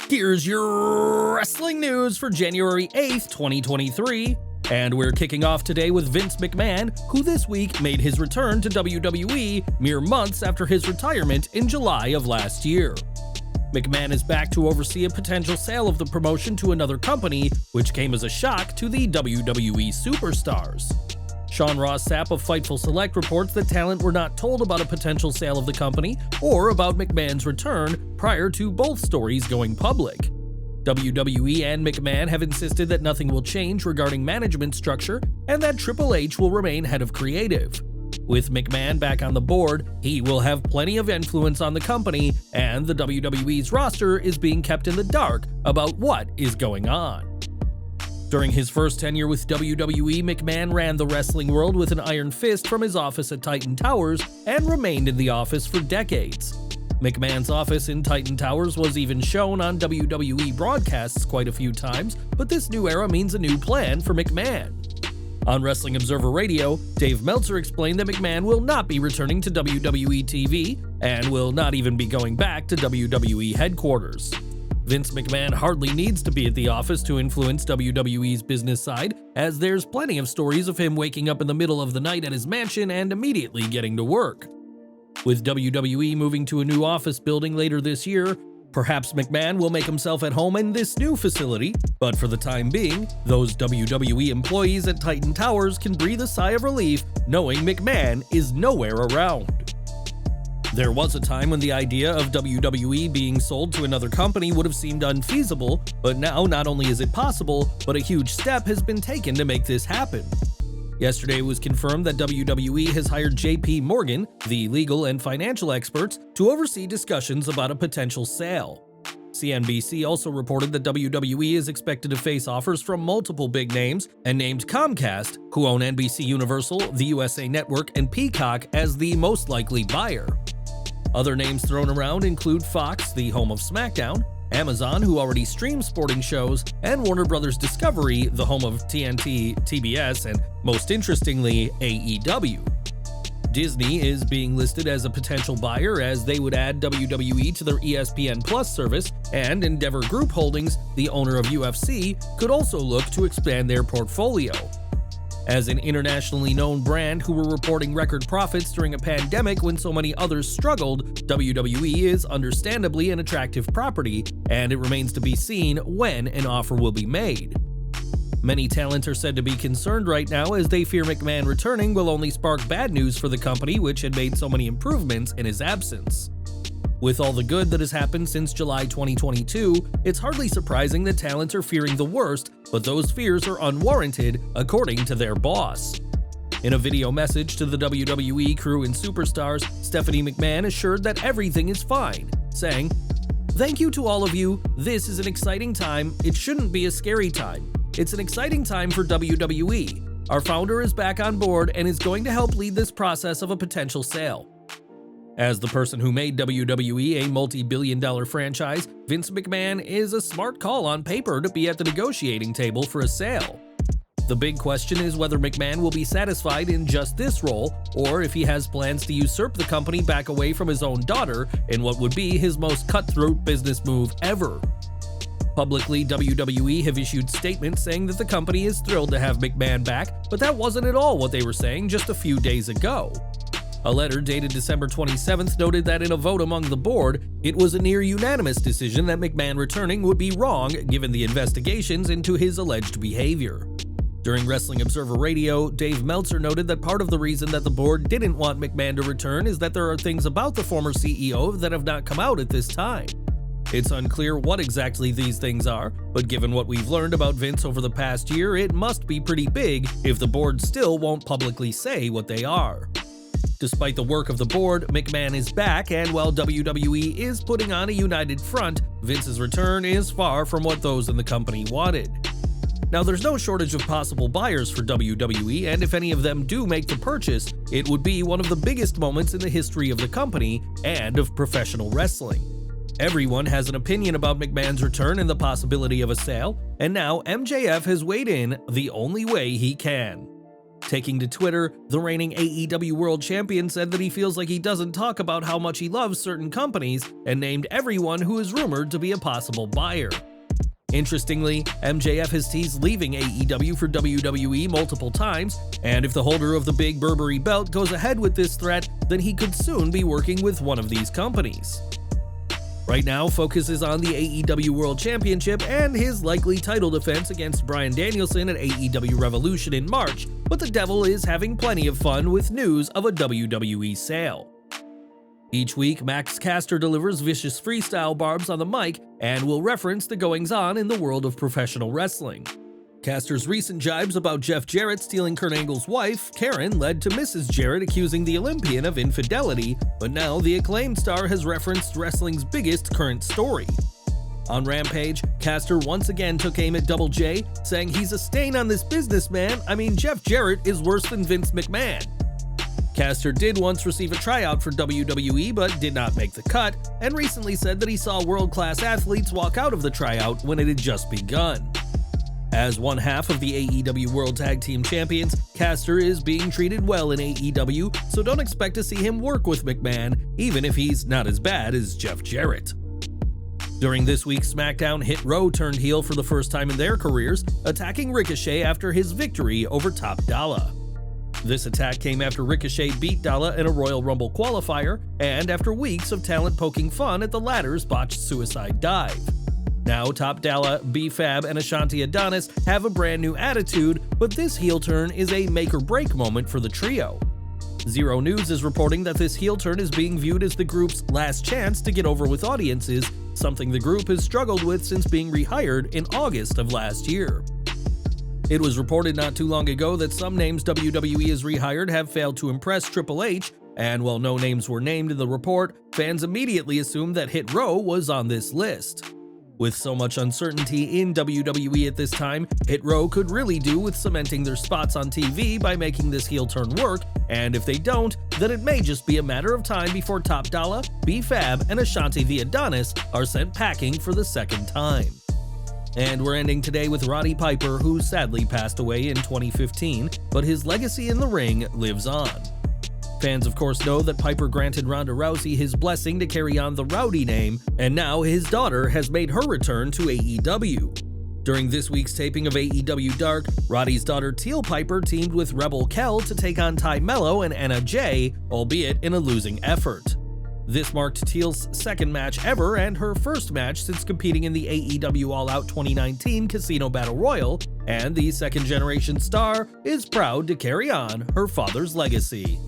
Here's your wrestling news for January 8th, 2023. And we're kicking off today with Vince McMahon, who this week made his return to WWE mere months after his retirement in July of last year. McMahon is back to oversee a potential sale of the promotion to another company, which came as a shock to the WWE superstars. Sean Ross Sapp of Fightful Select reports that talent were not told about a potential sale of the company or about McMahon's return prior to both stories going public. WWE and McMahon have insisted that nothing will change regarding management structure and that Triple H will remain head of creative. With McMahon back on the board, he will have plenty of influence on the company, and the WWE's roster is being kept in the dark about what is going on. During his first tenure with WWE, McMahon ran the wrestling world with an iron fist from his office at Titan Towers and remained in the office for decades. McMahon's office in Titan Towers was even shown on WWE broadcasts quite a few times, but this new era means a new plan for McMahon. On Wrestling Observer Radio, Dave Meltzer explained that McMahon will not be returning to WWE TV and will not even be going back to WWE headquarters. Vince McMahon hardly needs to be at the office to influence WWE's business side, as there's plenty of stories of him waking up in the middle of the night at his mansion and immediately getting to work. With WWE moving to a new office building later this year, perhaps McMahon will make himself at home in this new facility, but for the time being, those WWE employees at Titan Towers can breathe a sigh of relief knowing McMahon is nowhere around. There was a time when the idea of WWE being sold to another company would have seemed unfeasible, but now not only is it possible, but a huge step has been taken to make this happen. Yesterday it was confirmed that WWE has hired JPMorgan, the legal and financial experts, to oversee discussions about a potential sale. CNBC also reported that WWE is expected to face offers from multiple big names and named Comcast, who own NBC Universal, the USA Network, and Peacock, as the most likely buyer. Other names thrown around include Fox, the home of SmackDown, Amazon, who already streams sporting shows, and Warner Bros. Discovery, the home of TNT, TBS, and most interestingly, AEW. Disney is being listed as a potential buyer, as they would add WWE to their ESPN Plus service, and Endeavor Group Holdings, the owner of UFC, could also look to expand their portfolio. As an internationally known brand who were reporting record profits during a pandemic when so many others struggled, WWE is understandably an attractive property, and it remains to be seen when an offer will be made. Many talent are said to be concerned right now, as they fear McMahon returning will only spark bad news for the company, which had made so many improvements in his absence. With all the good that has happened since July 2022, it's hardly surprising that talent are fearing the worst, but those fears are unwarranted, according to their boss. In a video message to the WWE crew and superstars, Stephanie McMahon assured that everything is fine, saying, "Thank you to all of you. This is an exciting time. It shouldn't be a scary time. It's an exciting time for WWE. Our founder is back on board and is going to help lead this process of a potential sale." As the person who made WWE a multi-billion-dollar franchise, Vince McMahon is a smart call on paper to be at the negotiating table for a sale. The big question is whether McMahon will be satisfied in just this role, or if he has plans to usurp the company back away from his own daughter in what would be his most cutthroat business move ever. Publicly, WWE have issued statements saying that the company is thrilled to have McMahon back, but that wasn't at all what they were saying just a few days ago. A letter dated December 27th noted that in a vote among the board, it was a near unanimous decision that McMahon returning would be wrong given the investigations into his alleged behavior. During Wrestling Observer Radio, Dave Meltzer noted that part of the reason that the board didn't want McMahon to return is that there are things about the former CEO that have not come out at this time. It's unclear what exactly these things are, but given what we've learned about Vince over the past year, it must be pretty big if the board still won't publicly say what they are. Despite the work of the board, McMahon is back, and while WWE is putting on a united front, Vince's return is far from what those in the company wanted. Now, there's no shortage of possible buyers for WWE, and if any of them do make the purchase, it would be one of the biggest moments in the history of the company and of professional wrestling. Everyone has an opinion about McMahon's return and the possibility of a sale, and now MJF has weighed in the only way he can. Taking to Twitter, the reigning AEW World Champion said that he feels like he doesn't talk about how much he loves certain companies and named everyone who is rumored to be a possible buyer. Interestingly, MJF has teased leaving AEW for WWE multiple times, and if the holder of the Big Burberry belt goes ahead with this threat, then he could soon be working with one of these companies. Right now, focus is on the AEW World Championship and his likely title defense against Bryan Danielson at AEW Revolution in March, but the Devil is having plenty of fun with news of a WWE sale. Each week, Max Caster delivers vicious freestyle barbs on the mic and will reference the goings-on in the world of professional wrestling. Caster's recent jibes about Jeff Jarrett stealing Kurt Angle's wife, Karen, led to Mrs. Jarrett accusing the Olympian of infidelity, but now the acclaimed star has referenced wrestling's biggest current story. On Rampage, Caster once again took aim at Double J, saying he's a stain on this business, man. I mean, Jeff Jarrett is worse than Vince McMahon. Caster did once receive a tryout for WWE but did not make the cut, and recently said that he saw world-class athletes walk out of the tryout when it had just begun. As one half of the AEW World Tag Team Champions, Caster is being treated well in AEW, so don't expect to see him work with McMahon, even if he's not as bad as Jeff Jarrett. During this week's SmackDown, Hit Row turned heel for the first time in their careers, attacking Ricochet after his victory over Top Dollar. This attack came after Ricochet beat Dollar in a Royal Rumble qualifier, and after weeks of talent poking fun at the latter's botched suicide dive. Now, Top Dollar, B-Fab, and Ashanti Adonis have a brand new attitude, but this heel turn is a make-or-break moment for the trio. Zero News is reporting that this heel turn is being viewed as the group's last chance to get over with audiences, something the group has struggled with since being rehired in August of last year. It was reported not too long ago that some names WWE has rehired have failed to impress Triple H, and while no names were named in the report, fans immediately assumed that Hit Row was on this list. With so much uncertainty in WWE at this time, Hit Row could really do with cementing their spots on TV by making this heel turn work, and if they don't, then it may just be a matter of time before Top Dollar, B-Fab, and Ashanti the Adonis are sent packing for the second time. And we're ending today with Roddy Piper, who sadly passed away in 2015, but his legacy in the ring lives on. Fans of course know that Piper granted Ronda Rousey his blessing to carry on the Rowdy name, and now his daughter has made her return to AEW. During this week's taping of AEW Dark, Roddy's daughter Teal Piper teamed with Rebel Kell to take on Ty Mello and Anna Jay, albeit in a losing effort. This marked Teal's second match ever and her first match since competing in the AEW All Out 2019 Casino Battle Royal, and the second-generation star is proud to carry on her father's legacy.